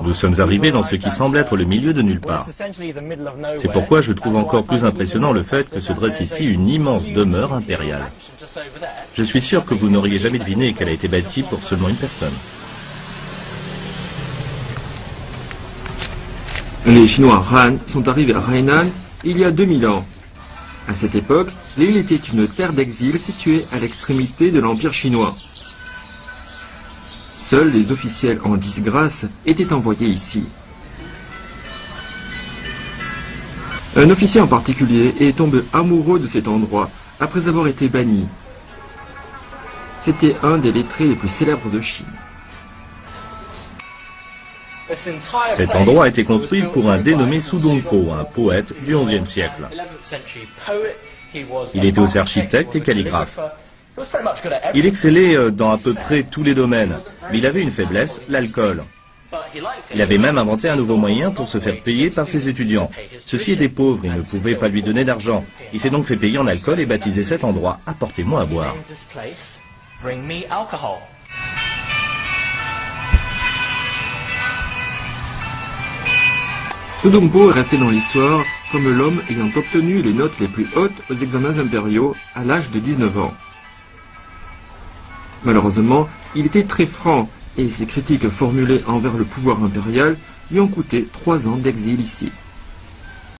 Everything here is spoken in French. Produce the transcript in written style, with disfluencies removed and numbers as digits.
Nous sommes arrivés dans ce qui semble être le milieu de nulle part. C'est pourquoi je trouve encore plus impressionnant le fait que se dresse ici une immense demeure impériale. Je suis sûr que vous n'auriez jamais deviné qu'elle a été bâtie pour seulement une personne. Les Chinois Han sont arrivés à Hainan il y a 2000 ans. À cette époque, l'île était une terre d'exil située à l'extrémité de l'Empire chinois. Seuls les officiels en disgrâce étaient envoyés ici. Un officier en particulier est tombé amoureux de cet endroit après avoir été banni. C'était un des lettrés les plus célèbres de Chine. Cet endroit a été construit pour un dénommé Su Dongpo, un poète du XIe siècle. Il était aussi architecte et calligraphe. Il excellait dans à peu près tous les domaines, mais il avait une faiblesse, l'alcool. Il avait même inventé un nouveau moyen pour se faire payer par ses étudiants. Ceux-ci étaient pauvres, ils ne pouvaient pas lui donner d'argent. Il s'est donc fait payer en alcool et baptisé cet endroit « Apportez-moi à boire ». Su Dongpo est resté dans l'histoire comme l'homme ayant obtenu les notes les plus hautes aux examens impériaux à l'âge de 19 ans. Malheureusement, il était très franc et ses critiques formulées envers le pouvoir impérial lui ont coûté 3 ans d'exil ici.